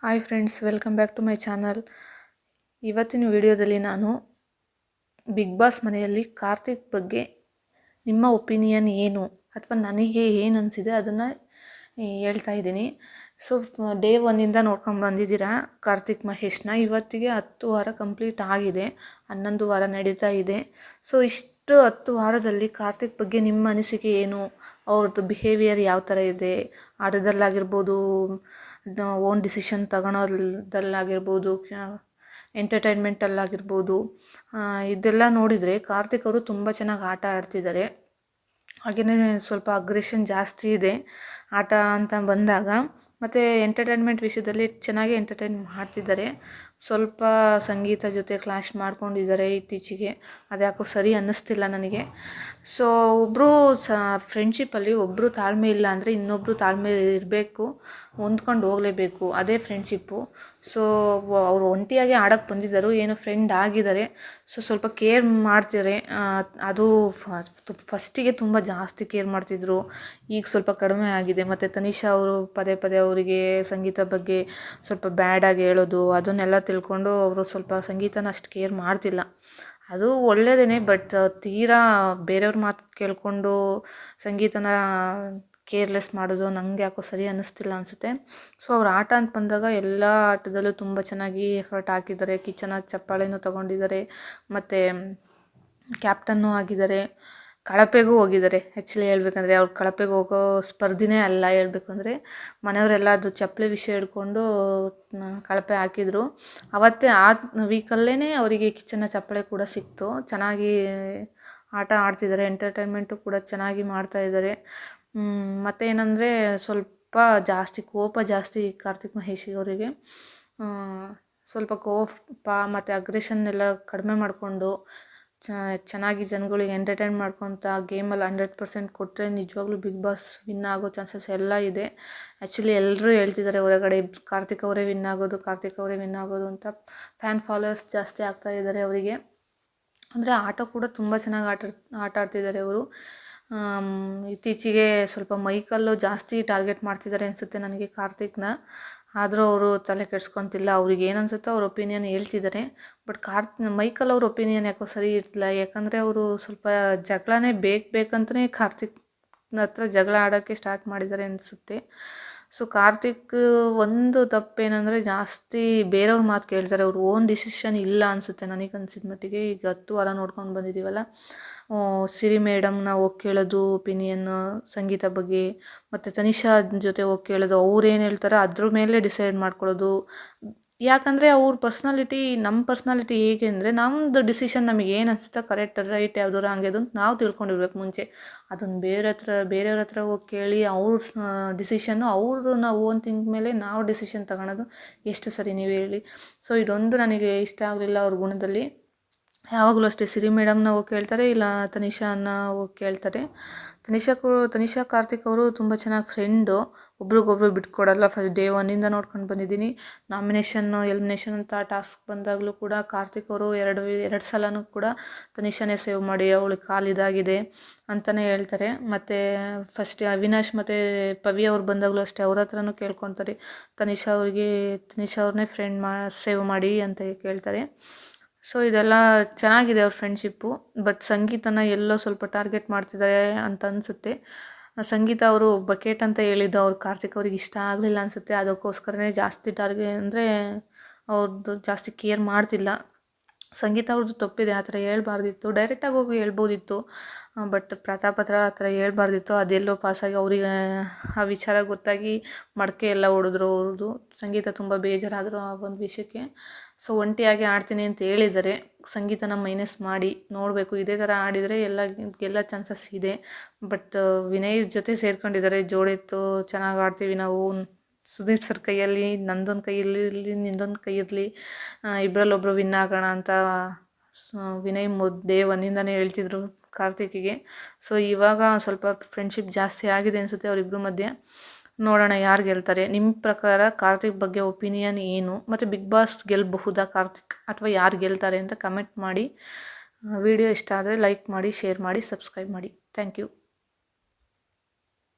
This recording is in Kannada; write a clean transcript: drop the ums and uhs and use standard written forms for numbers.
Hi friends, welcome back to my channel. ಇವತ್ತಿನ ವಿಡಿಯೋದಲ್ಲಿ ನಾನು ಬಿಗ್ ಬಾಸ್ ಮನೆಯಲ್ಲಿ ಕಾರ್ತಿಕ್ ಬಗ್ಗೆ ನಿಮ್ಮ ಒಪಿನಿಯನ್ ಏನು ಅಥವಾ ನನಗೆ ಏನು ಅನಿಸಿದೆ ಅದನ್ನು ಹೇಳ್ತಾ ಇದ್ದೀನಿ. ಸೊ ಡೇ ಒನ್ನಿಂದ ನೋಡ್ಕೊಂಡು ಬಂದಿದ್ದೀರಾ ಕಾರ್ತಿಕ್ ಮಹೇಶ್ನ. ಇವತ್ತಿಗೆ 10 ವಾರ ಕಂಪ್ಲೀಟ್ ಆಗಿದೆ, 11 ವಾರ ನಡೀತಾ ಇದೆ. ಸೊ ಇಷ್ಟು 10 ವಾರದಲ್ಲಿ ಕಾರ್ತಿಕ್ ಬಗ್ಗೆ ನಿಮ್ಮ ಅನಿಸಿಕೆ ಏನು? ಅವ್ರದ್ದು ಬಿಹೇವಿಯರ್ ಯಾವ ಥರ ಇದೆ? ಆಟದಲ್ಲಾಗಿರ್ಬೋದು, ಓನ್ ಡಿಸಿಷನ್ ತಗೊಳೋದಲ್ಲಾಗಿರ್ಬೋದು, ಎಂಟರ್ಟೈನ್ಮೆಂಟಲ್ಲಾಗಿರ್ಬೋದು, ಇದೆಲ್ಲ ನೋಡಿದರೆ ಕಾರ್ತಿಕ್ ಅವರು ತುಂಬ ಚೆನ್ನಾಗಿ ಆಟ ಆಡ್ತಿದ್ದಾರೆ. ಹಾಗೆಯೇ ಸ್ವಲ್ಪ ಅಗ್ರೆಷನ್ ಜಾಸ್ತಿ ಇದೆ ಆಟ ಅಂತ ಬಂದಾಗ. ಮತ್ತು ಎಂಟರ್ಟೈನ್ಮೆಂಟ್ ವಿಷಯದಲ್ಲಿ ಚೆನ್ನಾಗಿ ಎಂಟರ್ಟೈನ್ ಮಾಡ್ತಿದ್ದಾರೆ. ಸ್ವಲ್ಪ ಸಂಗೀತ ಜೊತೆ ಕ್ಲಾಶ್ ಮಾಡ್ಕೊಂಡಿದ್ದಾರೆ ಇತ್ತೀಚೆಗೆ, ಅದ್ಯಾಕೋ ಸರಿ ಅನ್ನಿಸ್ತಿಲ್ಲ ನನಗೆ. ಸೊ ಒಬ್ಬರು ಫ್ರೆಂಡ್ಶಿಪ್ಪಲ್ಲಿ ಒಬ್ಬರು ತಾಳ್ಮೆ ಇಲ್ಲ ಅಂದರೆ ಇನ್ನೊಬ್ಬರು ತಾಳ್ಮೆ ಇರಬೇಕು, ಹೊಂದ್ಕೊಂಡು ಹೋಗಲೇಬೇಕು, ಅದೇ ಫ್ರೆಂಡ್ಶಿಪ್ಪು. ಸೊ ಅವರು ಒಂಟಿಯಾಗಿ ಆಡೋಕ್ಕೆ ಬಂದಿದ್ದರು, ಏನು ಫ್ರೆಂಡ್ ಆಗಿದ್ದಾರೆ. ಸೊ ಸ್ವಲ್ಪ ಕೇರ್ ಮಾಡ್ತಿದ್ದಾರೆ. ಅದು ಫಸ್ಟಿಗೆ ತುಂಬ ಜಾಸ್ತಿ ಕೇರ್ ಮಾಡ್ತಿದ್ರು, ಈಗ ಸ್ವಲ್ಪ ಕಡಿಮೆ ಆಗಿದೆ. ಮತ್ತು ತನಿಷಾ ಅವರು ಪದೇ ಪದೇ ಅವರಿಗೆ ಸಂಗೀತ ಬಗ್ಗೆ ಸ್ವಲ್ಪ ಬ್ಯಾಡಾಗಿ ಹೇಳೋದು, ಅದನ್ನೆಲ್ಲ ತಿಳ್ಕೊಂಡು ಅವರು ಸ್ವಲ್ಪ ಸಂಗೀತನ ಅಷ್ಟು ಕೇರ್ ಮಾಡ್ತಿಲ್ಲ. ಅದು ಒಳ್ಳೆಯದೇ, ಬಟ್ ತೀರಾ ಬೇರೆಯವ್ರ ಮಾತು ಕೇಳಿಕೊಂಡು ಸಂಗೀತನ ಕೇರ್ಲೆಸ್ ಮಾಡೋದು ನನಗೆ ಯಾಕೋ ಸರಿ ಅನ್ನಿಸ್ತಿಲ್ಲ ಅನಿಸುತ್ತೆ. ಸೊ ಅವ್ರ ಆಟ ಅಂತ ಬಂದಾಗ ಎಲ್ಲ ಆಟದಲ್ಲೂ ತುಂಬ ಚೆನ್ನಾಗಿ ಎಫರ್ಟ್ ಹಾಕಿದ್ದಾರೆ. ಕಿಚನ ಚಪ್ಪಾಳೆನೂ ತೊಗೊಂಡಿದ್ದಾರೆ, ಮತ್ತು ಕ್ಯಾಪ್ಟನ್ನು ಆಗಿದ್ದಾರೆ, ಕಳಪೆಗೂ ಹೋಗಿದ್ದಾರೆ. ಆ್ಯಕ್ಚುಲಿ ಹೇಳ್ಬೇಕಂದ್ರೆ ಅವ್ರು ಕಳಪೆಗೆ ಹೋಗೋ ಸ್ಪರ್ಧಿನೇ ಅಲ್ಲ. ಹೇಳ್ಬೇಕಂದ್ರೆ ಮನೆಯವರೆಲ್ಲ ಅದು ಚಪ್ಪಲಿ ವಿಷಯ ಹಿಡ್ಕೊಂಡು ಕಳಪೆ ಹಾಕಿದರು. ಅವತ್ತೇ ಆ ವೀಕಲ್ಲೇ ಅವರಿಗೆ ಕಿಚನ ಚಪ್ಪಳೆ ಕೂಡ ಸಿಕ್ತು. ಚೆನ್ನಾಗಿ ಆಟ ಆಡ್ತಿದ್ದಾರೆ, ಎಂಟರ್ಟೈನ್ಮೆಂಟು ಕೂಡ ಚೆನ್ನಾಗಿ ಮಾಡ್ತಾಯಿದ್ದಾರೆ. ಮತ್ತು ಏನಂದರೆ ಸ್ವಲ್ಪ ಜಾಸ್ತಿ ಕೋಪ ಜಾಸ್ತಿ ಕಾರ್ತಿಕ್ ಮಹೇಶ್ ಅವರಿಗೆ. ಸ್ವಲ್ಪ ಕೋಪ ಮತ್ತು ಅಗ್ರೆಷನ್ನೆಲ್ಲ ಕಡಿಮೆ ಮಾಡಿಕೊಂಡು ಚೆನ್ನಾಗಿ ಜನಗಳಿಗೆ ಎಂಟರ್ಟೈನ್ ಮಾಡ್ಕೊತ ಗೇಮಲ್ಲಿ 100% ಕೊಟ್ಟರೆ ನಿಜವಾಗ್ಲೂ ಬಿಗ್ ಬಾಸ್ ವಿನ್ ಆಗೋ ಚಾನ್ಸಸ್ ಎಲ್ಲ ಇದೆ. ಆ್ಯಕ್ಚುಲಿ ಎಲ್ಲರೂ ಹೇಳ್ತಿದ್ದಾರೆ ಹೊರಗಡೆ ಕಾರ್ತಿಕ್ ಅವರೇ ವಿನ್ ಆಗೋದು, ಕಾರ್ತಿಕ್ ಅವರೇ ವಿನ್ ಆಗೋದು ಅಂತ. ಫ್ಯಾನ್ ಫಾಲೋವರ್ಸ್ ಜಾಸ್ತಿ ಆಗ್ತಾ ಇದ್ದಾರೆ ಅವರಿಗೆ. ಅಂದರೆ ಆಟ ಕೂಡ ತುಂಬ ಚೆನ್ನಾಗಿ ಆಟ ಆಡ್ತಿದ್ದಾರೆ ಅವರು. ಇತ್ತೀಚೆಗೆ ಸ್ವಲ್ಪ ಮೈಕಲ್ಲು ಜಾಸ್ತಿ ಟಾರ್ಗೆಟ್ ಮಾಡ್ತಿದ್ದಾರೆ ಅನಿಸುತ್ತೆ ನನಗೆ ಕಾರ್ತಿಕ್ನ. ಆದರೂ ಅವರು ತಲೆ ಕೆಡ್ಸ್ಕೊತಿಲ್ಲ. ಅವ್ರಿಗೆ ಏನು ಅನಿಸುತ್ತೋ ಅವ್ರ ಒಪಿನಿಯನ್ ಹೇಳ್ತಿದ್ದಾರೆ. ಬಟ್ ಮೈಕಲ್ ಅವ್ರ ಒಪಿನಿಯನ್ ಯಾಕೋ ಸರಿ ಇರಲಿಲ್ಲ. ಯಾಕಂದರೆ ಅವರು ಸ್ವಲ್ಪ ಜಗಳನೇ ಬೇಕಂತಲೇ ಕಾರ್ತಿಕ್ನ ಹತ್ರ ಜಗಳ ಆಡೋಕ್ಕೆ ಸ್ಟಾರ್ಟ್ ಮಾಡಿದ್ದಾರೆ ಅನಿಸುತ್ತೆ. ಸೊ ಕಾರ್ತಿಕ್ ಒಂದು ತಪ್ಪೇನೆಂದರೆ ಜಾಸ್ತಿ ಬೇರೆಯವ್ರ ಮಾತು ಕೇಳ್ತಾರೆ. ಅವ್ರು ಓನ್ ಡಿಸಿಷನ್ ಇಲ್ಲ ಅನಿಸುತ್ತೆ ನನಗೆ ಅನಿಸಿದ ಮಟ್ಟಿಗೆ. ಈಗ 10 ವಾರ ನೋಡ್ಕೊಂಡು ಬಂದಿದ್ದೀವಲ್ಲ, ಸಿರಿ ಮೇಡಮ್ನ ಹೋಗಿ ಕೇಳೋದು ಒಪಿನಿಯನ್ನು ಸಂಗೀತ ಬಗ್ಗೆ, ಮತ್ತು ತನಿಷಾ ಜೊತೆ ಹೋಗಿ ಕೇಳೋದು, ಅವ್ರು ಏನು ಹೇಳ್ತಾರೆ ಅದ್ರ ಮೇಲೆ ಡಿಸೈಡ್ ಮಾಡ್ಕೊಳ್ಳೋದು. ಯಾಕಂದರೆ ಅವ್ರ ಪರ್ಸ್ನಾಲಿಟಿ ನಮ್ಮ ಪರ್ಸ್ನಾಲಿಟಿ ಹೇಗೆ ಅಂದರೆ, ನಮ್ಮದು ಡಿಸಿಷನ್ ನಮಗೆ ಏನು ಅನಿಸುತ್ತೋ ಕರೆಕ್ಟ್ ರೈಟ್ ಯಾವುದು ರಾಂಗ್ ಅದು ಅಂತ ನಾವು ತಿಳ್ಕೊಂಡಿರ್ಬೇಕು ಮುಂಚೆ. ಅದನ್ನು ಬೇರೆಯವ್ರ ಹತ್ರ ಹೋಗಿ ಕೇಳಿ ಅವ್ರ ಡಿಸಿಷನ್ನು ಅವರು ನಾವು ಓನ್ ಥಿಂಕ್ ಮೇಲೆ ನಾವು ಡಿಸಿಷನ್ ತಗೊಳೋದು ಎಷ್ಟು ಸರಿ ನೀವು ಹೇಳಿ. ಸೊ ಇದೊಂದು ನನಗೆ ಇಷ್ಟ ಆಗಲಿಲ್ಲ ಅವ್ರ ಗುಣದಲ್ಲಿ. ಯಾವಾಗಲೂ ಅಷ್ಟೇ ಸಿರಿ ಮೇಡಮ್ನ ಹೋಗಿ ಕೇಳ್ತಾರೆ, ಇಲ್ಲ ತನಿಷಾನ ಹೋಗಿ ಕೇಳ್ತಾರೆ. ತನಿಷಾ ಕಾರ್ತಿಕ್ ಅವರು ತುಂಬ ಚೆನ್ನಾಗಿ ಫ್ರೆಂಡು, ಒಬ್ರಿಗೊಬ್ರು ಬಿಟ್ಕೊಡಲ್ಲ. ಫಸ್ಟ್ ಡೇ ಒನ್ನಿಂದ ನೋಡ್ಕೊಂಡು ಬಂದಿದ್ದೀನಿ. ನಾಮಿನೇಷನ್ನು ಎಲಿಮಿನೇಷನ್ ಅಂತ ಟಾಸ್ಕ್ ಬಂದಾಗಲೂ ಕೂಡ ಕಾರ್ತಿಕ್ ಅವರು ಎರಡು ಸಲನೂ ಕೂಡ ತನಿಷಾನೇ ಸೇವ್ ಮಾಡಿ ಅವಳಿಗೆ ಕಾಲಿದಾಗಿದೆ ಅಂತಲೇ ಹೇಳ್ತಾರೆ. ಮತ್ತು ಫಸ್ಟ್ ಅವಿನಾಶ್ ಮತ್ತು ಪವಿ ಅವ್ರು ಬಂದಾಗಲೂ ಅಷ್ಟೇ ಅವ್ರ ಹತ್ರನೂ ಕೇಳ್ಕೊತಾರೆ, ತನಿಷಾ ಅವ್ರನ್ನೇ ಸೇವ್ ಮಾಡಿ ಅಂತ ಕೇಳ್ತಾರೆ. ಸೊ ಇದೆಲ್ಲ ಚೆನ್ನಾಗಿದೆ ಅವ್ರ ಫ್ರೆಂಡ್ಶಿಪ್ಪು. ಬಟ್ ಸಂಗೀತನ ಎಲ್ಲೋ ಸ್ವಲ್ಪ ಟಾರ್ಗೆಟ್ ಮಾಡ್ತಿದ್ದಾರೆ ಅಂತ ಅನಿಸುತ್ತೆ. ಸಂಗೀತ ಅವರು ಬಕೆಟ್ ಅಂತ ಹೇಳಿದ್ದು ಅವ್ರು ಕಾರ್ತಿಕ್ ಅವ್ರಿಗೆ ಇಷ್ಟ ಆಗಲಿಲ್ಲ ಅನಿಸುತ್ತೆ. ಅದಕ್ಕೋಸ್ಕರನೇ ಜಾಸ್ತಿ ಅಂದರೆ ಅವ್ರದ್ದು ಜಾಸ್ತಿ ಕೇರ್ ಮಾಡ್ತಿಲ್ಲ. ಸಂಗೀತ ಅವ್ರದ್ದು ತಪ್ಪಿದೆ, ಆ ಥರ ಹೇಳ್ಬಾರ್ದಿತ್ತು, ಡೈರೆಕ್ಟಾಗಿ ಹೋಗಿ ಹೇಳ್ಬೋದಿತ್ತು. ಬಟ್ ಪ್ರತಾಪ್ ಹತ್ರ ಆ ಥರ ಹೇಳ್ಬಾರ್ದಿತ್ತು. ಅದೆಲ್ಲೋ ಪಾಸಾಗಿ ಅವರಿಗೆ ಆ ವಿಚಾರ ಗೊತ್ತಾಗಿ ಮಡಕೆ ಎಲ್ಲ ಹೊಡೆದ್ರು ಅವ್ರದ್ದು. ಸಂಗೀತ ತುಂಬ ಬೇಜಾರಾದರು ಆ ಒಂದು ವಿಷಯಕ್ಕೆ. ಸೊ ಒಂಟಿಯಾಗಿ ಆಡ್ತೀನಿ ಅಂತ ಹೇಳಿದ್ದಾರೆ. ಸಂಗೀತನ ಮೈನಸ್ ಮಾಡಿ ನೋಡಬೇಕು, ಇದೇ ಥರ ಆಡಿದರೆ ಎಲ್ಲ ಚಾನ್ಸಸ್ ಇದೆ. ಬಟ್ ವಿನಯ್ ಜೊತೆ ಸೇರ್ಕೊಂಡಿದ್ದಾರೆ, ಜೋಡಿತ್ತು ಚೆನ್ನಾಗಿ ಆಡ್ತೀವಿ ನಾವು, ಸುದೀಪ್ ಸರ್ ಕೈಯಲ್ಲಿ ನಂದೊಂದು ಕೈ ಇರಲಿ ನಿಂದೊಂದು ಕೈ ಇರಲಿ, ಇಬ್ಬರಲ್ಲೊಬ್ಬರು ವಿನ್ ಆಗೋಣ ಅಂತ ವಿನಯ್ ಡೇ ಒನ್ನಿಂದನೇ ಹೇಳ್ತಿದ್ರು ಕಾರ್ತಿಕಿಗೆ. ಸೊ ಇವಾಗ ಸ್ವಲ್ಪ ಫ್ರೆಂಡ್ಶಿಪ್ ಜಾಸ್ತಿ ಆಗಿದೆ ಅನಿಸುತ್ತೆ ಅವರಿಬ್ಬರ ಮಧ್ಯೆ. ನೋಡೋಣ ಯಾರು ಗೆಲ್ತಾರೆ. ನಿಮ್ಮ ಪ್ರಕಾರ ಕಾರ್ತಿಕ್ ಬಗ್ಗೆ ಒಪಿನಿಯನ್ ಏನು? ಮತ್ತು ಬಿಗ್ ಬಾಸ್ ಗೆಲ್ಲಬಹುದಾ ಕಾರ್ತಿಕ್, ಅಥವಾ ಯಾರು ಗೆಲ್ತಾರೆ ಅಂತ ಕಮೆಂಟ್ ಮಾಡಿ. ವಿಡಿಯೋ ಇಷ್ಟ ಆದರೆ ಲೈಕ್ ಮಾಡಿ, ಶೇರ್ ಮಾಡಿ, ಸಬ್ಸ್ಕ್ರೈಬ್ ಮಾಡಿ. Thank you.